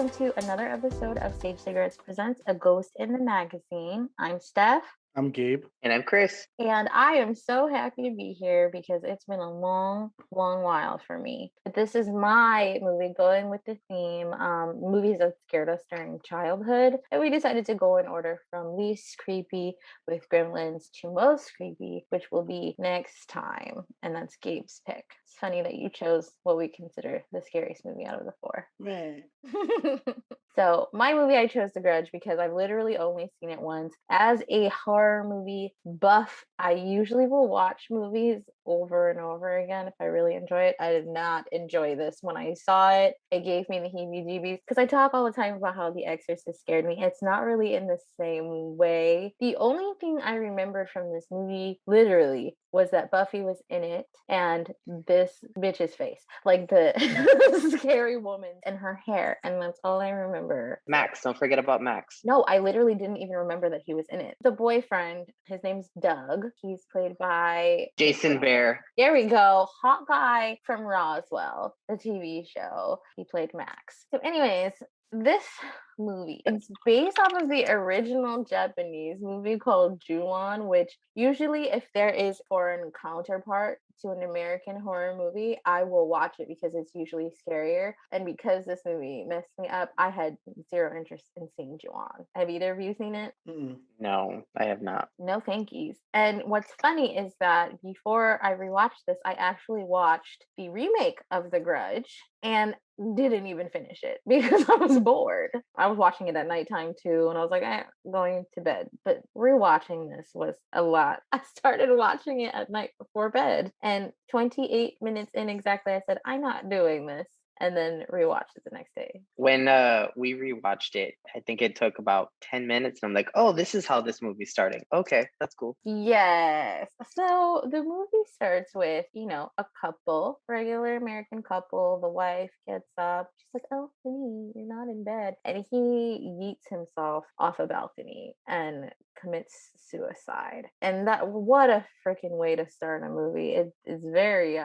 welcome to another episode of Sage Cigarettes Presents A Ghost in the Magazine. I'm Stef. I'm Gabe. And I'm Chris. And I am so happy to be here because it's been a long while for me. But this is my movie going with the theme, movies that scared us during childhood. And we decided to go in order from least creepy with Gremlins to most creepy, which will be next time. And that's Gabe's pick. It's funny that you chose what we consider the scariest movie out of the four. Man. So my movie, I chose The Grudge because I've literally only seen it once. As a horror movie buff, I usually will watch movies over and over again if I really enjoy it. I did not enjoy this when I saw it. It gave me the heebie-jeebies because I talk all the time about how The Exorcist scared me. It's not really in the same way. The only thing I remembered from this movie, literally, was that Buffy was in it and this bitch's face, like the scary woman and her hair, and that's all I remember. Max, don't forget about Max. No, I literally didn't even remember that he was in it. The boyfriend, his name's Doug. He's played by Jason Bear. There we go. Hot guy from Roswell, the TV show. He played Max. So anyways, this movie, it's based off of the original Japanese movie called Ju-on, which usually if there is foreign counterpart to an American horror movie, I will watch it because it's usually scarier. And because this movie messed me up, I had zero interest in seeing Ju-on. Have either of you seen it? Mm-mm. No, I have not. No thank yous. And what's funny is that before I rewatched this, I actually watched the remake of The Grudge and didn't even finish it because I was bored. I was watching it at nighttime too, and I was like, going to bed. But rewatching this was a lot. I started watching it at night before bed, and 28 minutes in exactly, I said, I'm not doing this. And then rewatched it the next day. When we rewatched it, I think it took about 10 minutes. And I'm like, oh, this is how this movie's starting. Okay, that's cool. Yes. So the movie starts with, a couple, regular American couple. The wife gets up. She's like, oh, honey, you're not in bed. And he yeets himself off a balcony and commits suicide. And what a freaking way to start a movie. It is very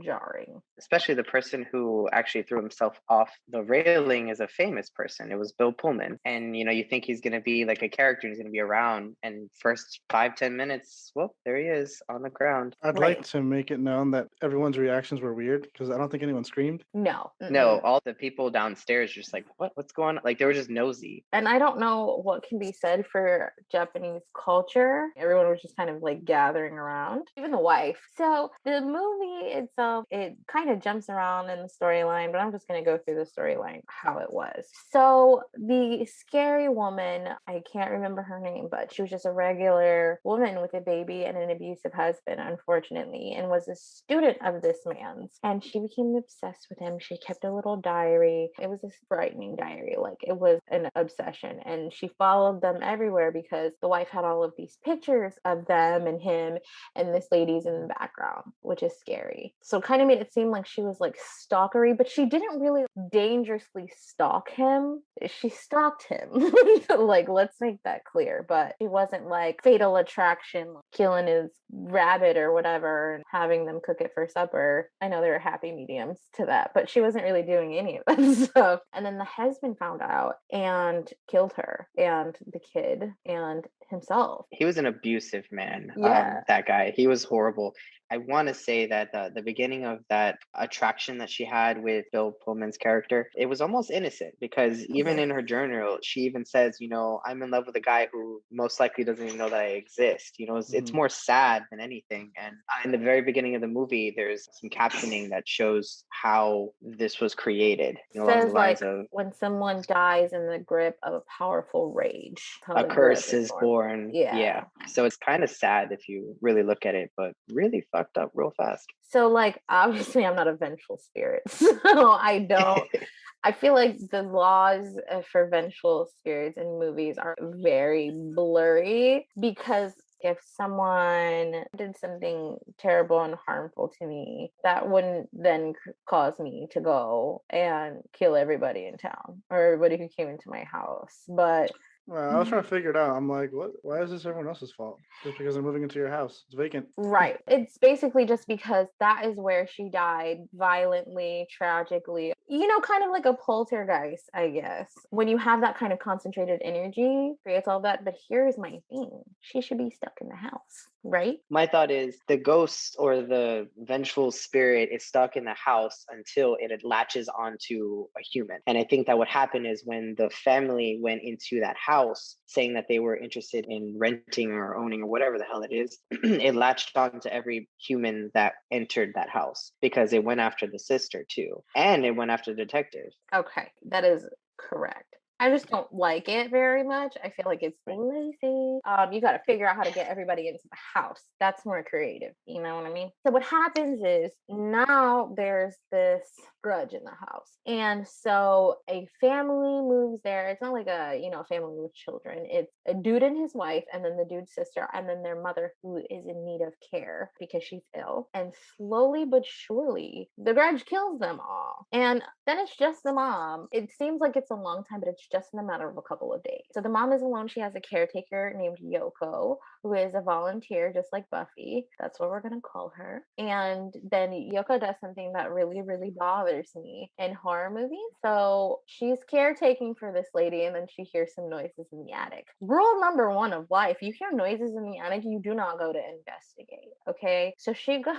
jarring. Especially the person who actually threw himself off the railing is a famous person. It was Bill Pullman. And, you think he's going to be like a character, he's going to be around. And first 5-10 minutes, well, there he is on the ground. I'd like to make it known that everyone's reactions were weird because I don't think anyone screamed. No. No, all the people downstairs just like, what's going on? Like, they were just nosy. And I don't know what can be said for Japanese culture. Everyone was just kind of like gathering around, even the wife. So the movie itself, it kind of jumps around in the storyline, but I'm just going to go through the storyline, how it was. So the scary woman, I can't remember her name, but she was just a regular woman with a baby and an abusive husband, unfortunately, and was a student of this man's. And she became obsessed with him. She kept a little diary. It was a frightening diary. Like, it was an obsession. And she followed them everywhere because the wife had all of these pictures of them and him and this lady's in the background, which is scary. So kind of made it seem like she was like stalkery, but she didn't really dangerously stalk him. She stalked him. Like, let's make that clear. But she wasn't like fatal attraction, killing his rabbit or whatever and having them cook it for supper. I know there are happy mediums to that, but she wasn't really doing any of that stuff. And then the husband found out and killed her and the kid and himself. He was an abusive man. Yeah. That guy, he was horrible. I want to say that the beginning of that attraction that she had with Bill Pullman's character, it was almost innocent because even in her journal, she even says, I'm in love with a guy who most likely doesn't even know that I exist. It's more sad than anything. And in the very beginning of the movie, there's some captioning that shows how this was created. Along the lines of, when someone dies in the grip of a powerful rage, a curse is born. Yeah. So it's kind of sad if you really look at it, but really fucked up real fast. So, like, obviously I'm not a vengeful spirit, so I feel like the laws for vengeful spirits in movies are very blurry because if someone did something terrible and harmful to me, that wouldn't then cause me to go and kill everybody in town or everybody who came into my house. But Well, I was trying to figure it out. I'm like, what? Why is this everyone else's fault? Just because they're moving into your house? It's vacant. Right. It's basically just because that is where she died violently, tragically. Kind of like a poltergeist, I guess. When you have that kind of concentrated energy, creates all that. But here's my thing. She should be stuck in the house, right? My thought is the ghost or the vengeful spirit is stuck in the house until it latches onto a human. And I think that what happened is when the family went into that house saying that they were interested in renting or owning or whatever the hell it is, it latched on to every human that entered that house because it went after the sister too. And it went after the detective. Okay, that is correct. I just don't like it very much. I feel like it's Right. lazy. You got to figure out how to get everybody into the house. That's more creative. You know what I mean? So what happens is now there's this grudge in the house. And so a family moves there. It's not like a, family with children. It's a dude and his wife, and then the dude's sister, and then their mother who is in need of care because she's ill. And slowly but surely, the grudge kills them all. And then it's just the mom. It seems like it's a long time, but it's just in a matter of a couple of days. So the mom is alone. She has a caretaker named Yoko, who is a volunteer, just like Buffy. That's what we're going to call her. And then Yoko does something that really, really bothers me in horror movies. So she's caretaking for this lady, and then she hears some noises in the attic. Rule number 1 of life: you hear noises in the attic, you do not go to investigate. Okay. So she goes.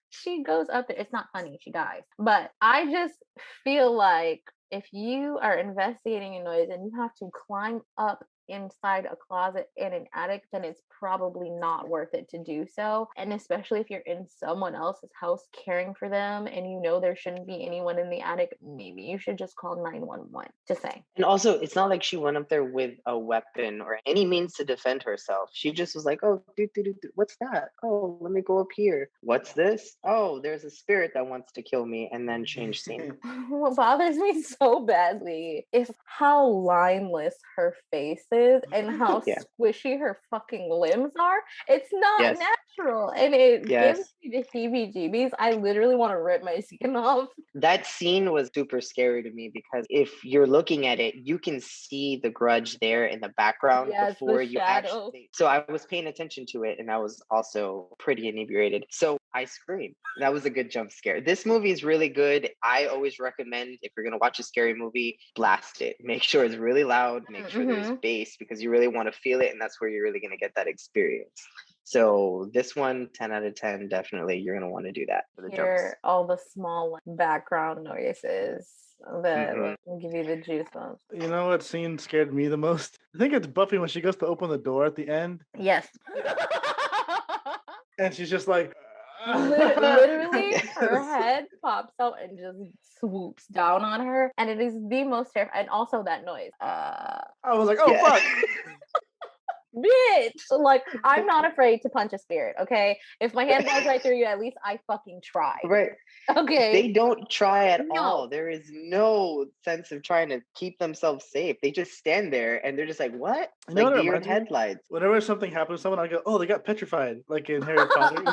She goes up there. It's not funny. She dies. But I just feel like if you are investigating a noise and you have to climb up inside a closet in an attic, then it's probably not worth it to do so. And especially if you're in someone else's house caring for them and there shouldn't be anyone in the attic, maybe you should just call 911. Just saying. And also, it's not like she went up there with a weapon or any means to defend herself. She just was like, oh, what's that? Oh, let me go up here. What's this? Oh, there's a spirit that wants to kill me, and then change scene. What bothers me so badly is how lineless her face is and how Yeah. squishy her fucking limbs are. It's not Yes. natural, and it Yes. gives me the heebie-jeebies. I literally want to rip my skin off. That scene was super scary to me because if you're looking at it, you can see the grudge there in the background Yes, the before you shadow. actually. So I was paying attention to it, and I was also pretty inebriated. So I screamed. That was a good jump scare. This movie is really good. I always recommend, if you're gonna watch a scary movie, blast it. Make sure it's really loud. Make sure there's bass because you really want to feel it, and that's where you're really gonna get that experience. So this one, 10 out of 10, definitely you're going to want to do that for the jumps. Hear all the small background noises that will give you the goosebumps. You know what scene scared me the most? I think it's Buffy when she goes to open the door at the end. Yes. And she's just like... Literally, her head pops out and just swoops down on her. And it is the most terrifying. And also that noise. I was like, oh, fuck. Bitch, like, I'm not afraid to punch a spirit, okay? If my hand goes right through you, at least I fucking try. Right. Okay. They don't try at all. There is no sense of trying to keep themselves safe. They just stand there and they're just like, what? You know like what deer in headlights. Whenever something happens to someone, I go, oh, they got petrified, like in Harry Potter.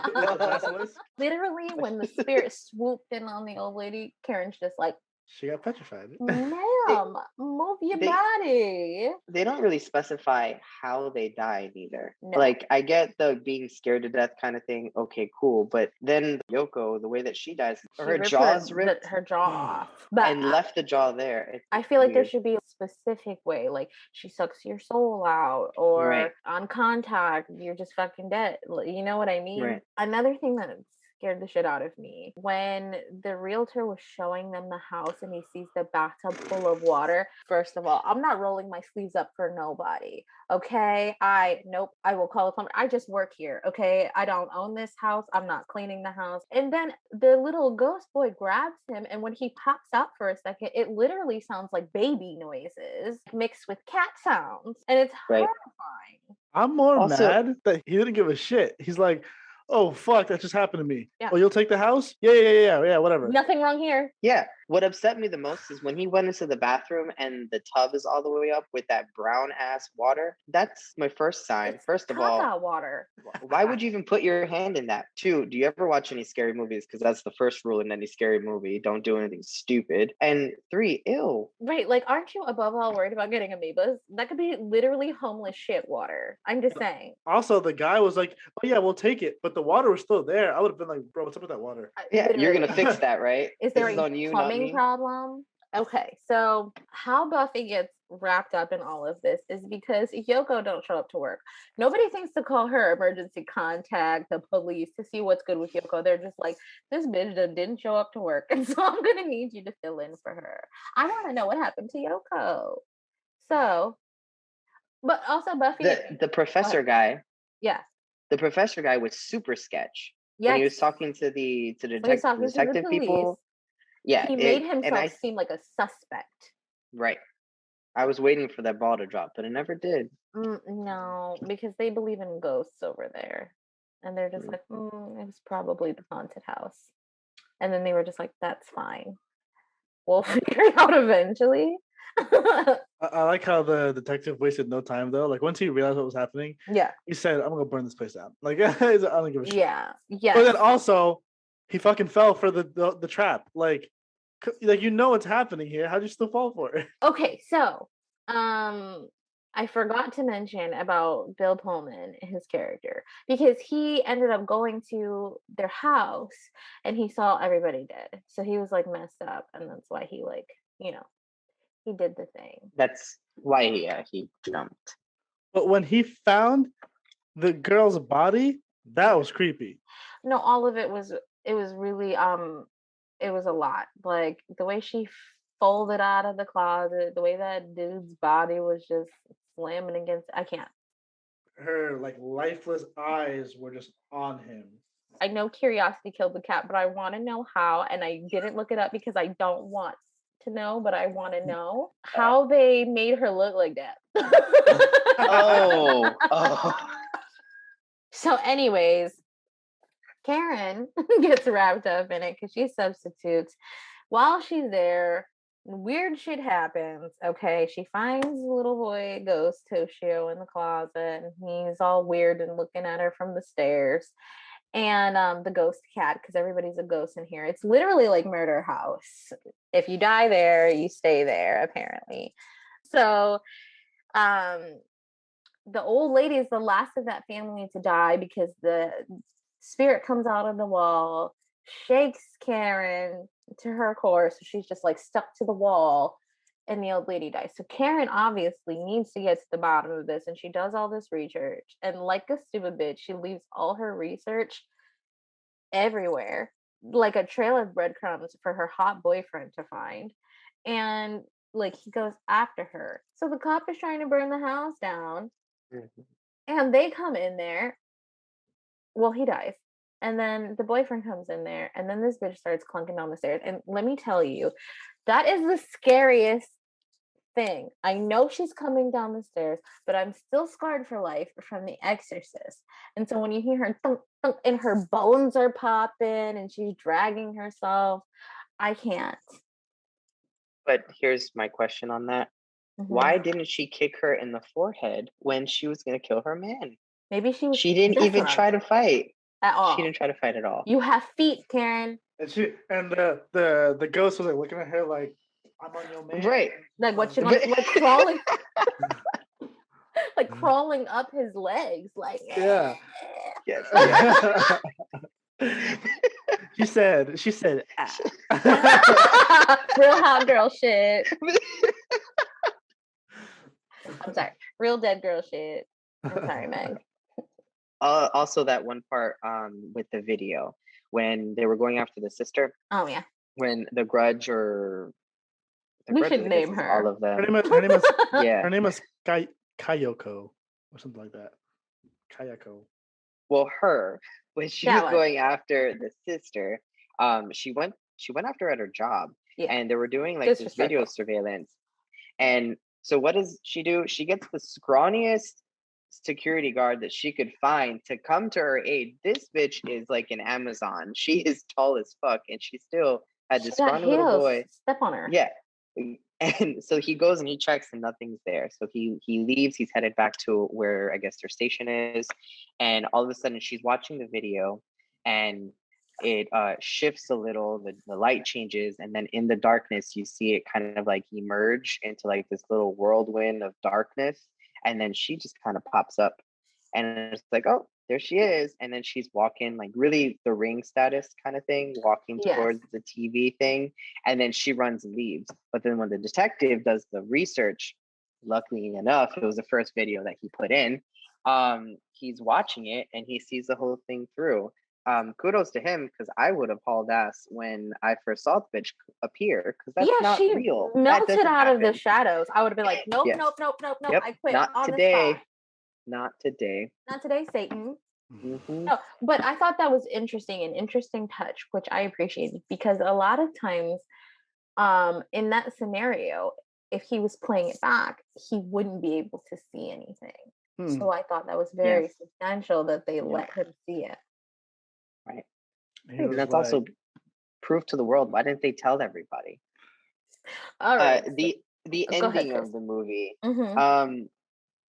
Literally, when the spirit swooped in on the old lady, Karen's just like, she got petrified. Ma'am, move your body. They don't really specify how they died either. No. Like, I get the being scared to death kind of thing. Okay, cool. But then Yoko, the way that she dies, her jaw's ripped. Her jaw off. And left the jaw there. I feel like there should be a specific way. Like, she sucks your soul out, or on contact, you're just fucking dead. You know what I mean? Right. Another thing that scared the shit out of me when the realtor was showing them the house and he sees the bathtub full of water. First of all, I'm not rolling my sleeves up for nobody. Okay. I will call a plumber. I just work here. Okay. I don't own this house. I'm not cleaning the house. And then the little ghost boy grabs him, and when he pops out for a second, it literally sounds like baby noises mixed with cat sounds, and it's horrifying. I'm more mad that he didn't give a shit. He's like, oh, fuck, that just happened to me. Yeah. Oh, you'll take the house? Yeah, whatever. Nothing wrong here. Yeah. What upset me the most is when he went into the bathroom and the tub is all the way up with that brown ass water. That's my first sign. It's First of all, caca water. why would you even put your hand in that? Two, do you ever watch any scary movies? Because that's the first rule in any scary movie. Don't do anything stupid. And three, ew. Right, like, aren't you above all worried about getting amoebas? That could be literally homeless shit water. I'm just saying. Also, the guy was like, "Oh yeah, we'll take it," but the water was still there. I would have been like, "Bro, what's up with that water?" Yeah, you're gonna Literally. fix that, right? Is This there is a on you, not plumbing me. problem? Okay, so how Buffy gets wrapped up in all of this is because Yoko don't show up to work. Nobody thinks to call her emergency contact, the police, to see what's good with Yoko. They're just like, this bitch didn't show up to work, and so I'm gonna need you to fill in for her. I want to know what happened to Yoko. So, but also Buffy. The professor guy. Yeah. The professor guy was super sketch when he was Yes. talking to the When he's talking to the detective police, people. Yeah, he made and himself seem like a suspect. right. I was waiting for that ball to drop, but it never did. No, because they believe in ghosts over there. And they're just Mm. like, it was probably the haunted house. And then they were just like, that's fine. We'll figure it out eventually. I like how the detective wasted no time though. Like once he realized what was happening, Yeah. he said, "I'm gonna burn this place down." Like I don't give a shit. Yeah. But Yes. then also, he fucking fell for the trap. Like you know what's happening here. How'd you still fall for it? Okay, so I forgot to mention about Bill Pullman, his character, because he ended up going to their house and he saw everybody dead. So he was like messed up, and that's why he like, he did the thing. That's why he jumped. But when he found the girl's body, that was creepy. No, all of it was really it was a lot. Like the way she folded out of the closet, the way that dude's body was just slamming against, I can't. Her like lifeless eyes were just on him. I know curiosity killed the cat, but I want to know how, and I didn't look it up because I don't want to know, but I want to know how they made her look like that. Oh. So, anyways, Karen gets wrapped up in it because she substitutes. While she's there, weird shit happens. Okay, she finds the little boy ghost Toshio in the closet, and he's all weird and looking at her from the stairs. And the ghost cat, because everybody's a ghost in here. It's literally like Murder House. If you die there, you stay there, apparently. So, the old lady is the last of that family to die because the spirit comes out of the wall, shakes Karen to her core, so she's just like stuck to the wall, and the old lady dies. So Karen obviously needs to get to the bottom of this, and she does all this research, and like a stupid bitch, she leaves all her research everywhere, like a trail of breadcrumbs for her hot boyfriend to find. And like he goes after her. So the cop is trying to burn the house down, and they come in there. Well, he dies. And then the boyfriend comes in there, and then this bitch starts clunking down the stairs. And let me tell you, that is the scariest thing. I know she's coming down the stairs, but I'm still scarred for life from The Exorcist. And so when you hear her thunk, thunk, and her bones are popping and she's dragging herself, I can't. But here's my question on that. Why didn't she kick her in the forehead when she was going to kill her man? Maybe she was. She didn't even try to fight at all. She didn't try to fight at all. You have feet, Karen. And the ghost was like looking at her like, "I'm on your man." Right. Like what you gonna like crawling, like crawling up his legs, like Yeah. Yes. She said, ah. Real hot girl shit. I'm sorry, real dead girl shit. I'm sorry, Meg. Also, that one part with the video when they were going after the sister. Oh yeah. When the Grudge or we should name her. All of them. Her name is Kayoko or something like that. Kayako. Well, when she was going after the sister, she went after her at her job, and they were doing like this video surveillance. And so what does she do? She gets the scrawniest security guard that she could find to come to her aid. This bitch is like an Amazon. She is tall as fuck, and she still had She this got scrawny little heels. boy. Step on her. Yeah. And so he goes and he checks and nothing's there. So he leaves, he's headed back to where I guess their station is. And all of a sudden she's watching the video and it shifts a little, the light changes, and then in the darkness you see it kind of like emerge into like this little whirlwind of darkness. And then she just kind of pops up and it's like, oh, there she is. And then she's walking like really the Ring status kind of thing, walking Yes. towards the TV thing. And then she runs and leaves. But then when the detective does the research, luckily enough, it was the first video that he put in. He's watching it and he sees the whole thing through. Kudos to him, because I would have hauled ass when I first saw the bitch appear, because that's Yeah, not she real. That melted doesn't out of the happen. shadows. I would have been like, nope, Yes. nope, nope, nope, nope. Yep. I quit Not on the today. spot. Not today. Not today, Satan. Mhm. No, but I thought that was interesting, an interesting touch, which I appreciated, because a lot of times, in that scenario, if he was playing it back, he wouldn't be able to see anything. So I thought that was very Yes. substantial that they Yeah. let him see it. Right. He And was that's like, also proof to the world. Why didn't they tell everybody? All right. The Go ahead, ending Chris. of the movie, Mm-hmm.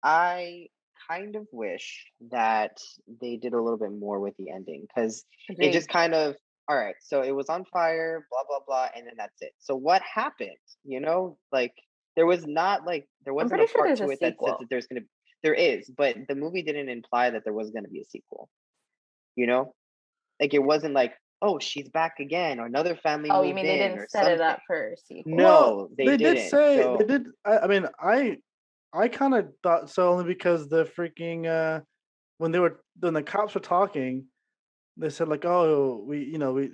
I kind of wish that they did a little bit more with the ending, because it Agreed. just kind of, all right, so it was on fire, blah blah blah, and then that's it. So what happened? You know, like there wasn't a pretty sure part there's to a it that says sequel. that there is, but the movie didn't imply that there was gonna be a sequel. You know, like it wasn't like, oh, she's back again, or another family Oh, you moved mean they in, didn't or set it something. up for a sequel? No, they did didn't. say So they did. I mean, I kind of thought so, only because the freaking when the cops were talking, they said like, oh,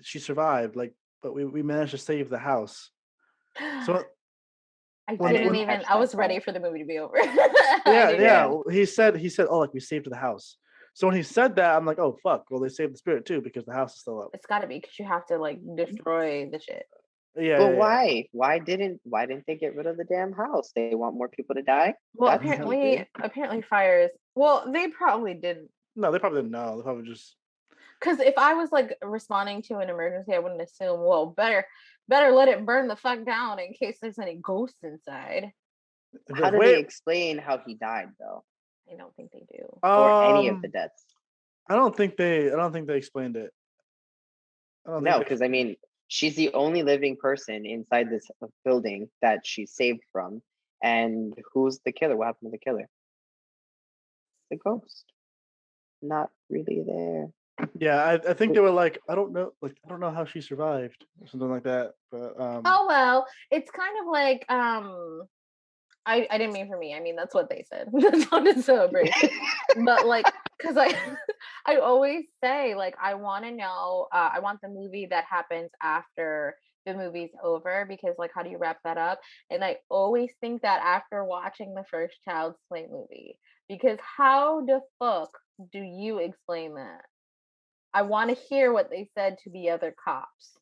she survived, like, but we managed to save the house. So I when didn't didn't even. catch I that was ready part. for the movie to be over. I yeah, didn't yeah, even- he said, oh, like we saved the house. So when he said that, I'm like, oh fuck, well they saved the spirit too because the house is still up. It's got to be because you have to like destroy the shit. Yeah, But yeah. why? Why didn't they get rid of the damn house? They want more people to die? Well, That's apparently fires. Well, they probably didn't. No, they probably didn't know. They probably just. Because if I was like responding to an emergency, I wouldn't assume. Well, better let it burn the fuck down in case there's any ghosts inside. How do they explain how he died though? I don't think they do. Or any of the deaths? I don't think they explained it. No, because I mean, she's the only living person inside this building that she's saved from. And who's the killer? What happened to the killer? The ghost. Not really there. Yeah, I think they were like, I don't know how she survived or something like that. But Oh well, it's kind of like I didn't mean for me. I mean that's what they said. That sounded so abrasive. But like, because I always say like I want to know. I want the movie that happens after the movie's over, because like how do you wrap that up? And I always think that after watching the first Child's Play movie, because how the fuck do you explain that? I want to hear what they said to the other cops.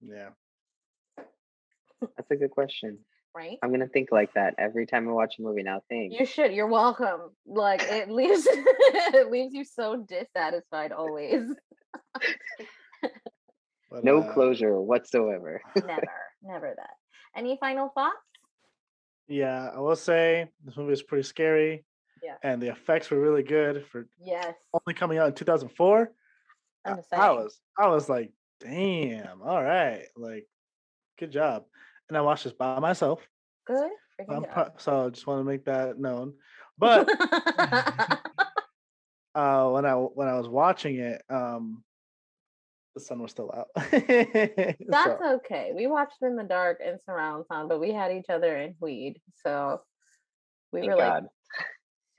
yeah. That's a good question. Right? I'm gonna think like that every time I watch a movie now. Thanks. You should. You're welcome. Like it leaves you so dissatisfied always. But, no closure whatsoever. Never that. Any final thoughts? Yeah, I will say this movie is pretty scary. Yeah. And the effects were really good for only coming out in 2004. I'm just saying. I was like, damn, all right, like, good job. And I watched this by myself. Good. So I just want to make that known. But when I was watching it, the sun was still out. That's okay. We watched in the dark and surround sound, but we had each other in weed, so we were like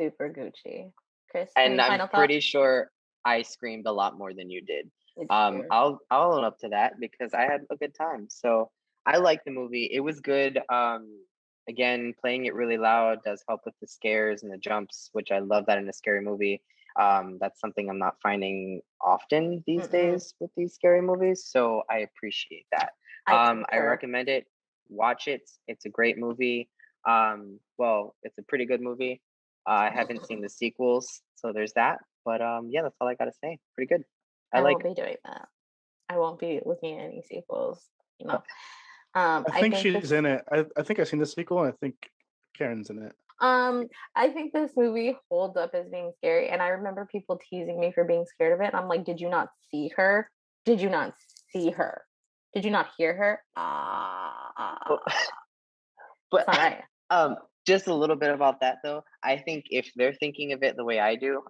super Gucci. Chris, and I'm pretty sure I screamed a lot more than you did. I'll own up to that because I had a good time. So I like the movie. It was good. Again, playing it really loud does help with the scares and the jumps, which I love that in a scary movie. That's something I'm not finding often these days with these scary movies. So I appreciate that. I recommend it. Watch it. It's a great movie. Well, it's a pretty good movie. I haven't seen the sequels, so there's that. But yeah, that's all I gotta say. Pretty good. I won't be doing that. I won't be looking at any sequels. You know, I I think think she's this. in it. I think I've seen the sequel, and I think Karen's in it. I think this movie holds up as being scary, and I remember people teasing me for being scared of it. And I'm like, did you not see her? Did you not see her? Did you not hear her? But, It's but not right. just a little bit about that though. I think if they're thinking of it the way I do,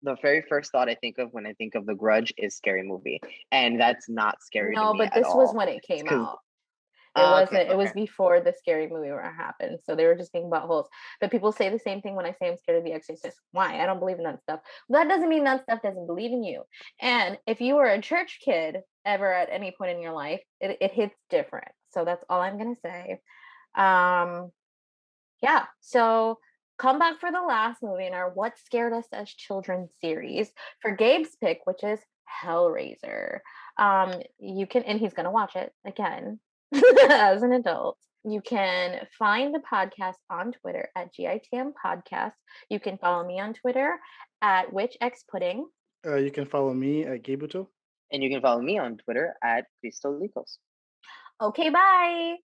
the very first thought I think of when I think of The Grudge is scary movie, and that's not scary to No, me but at this was all. when it came Because out. It okay, wasn't. It was okay. before the scary movie where it happened. So they were just being buttholes. But people say the same thing when I say I'm scared of The Exorcist. Why? I don't believe in that stuff. That doesn't mean that stuff doesn't believe in you. And if you were a church kid ever at any point in your life, it hits different. So that's all I'm gonna say. Um, yeah. So come back for the last movie in our What Scared Us as Children series for Gabe's pick, which is Hellraiser. You can, and he's gonna watch it again as an adult. You can find the podcast on Twitter at GITM Podcast. You can follow me on Twitter at WitchXPudding. You can follow me at Gabuto. And you can follow me on Twitter at Cristolicos. Okay, bye.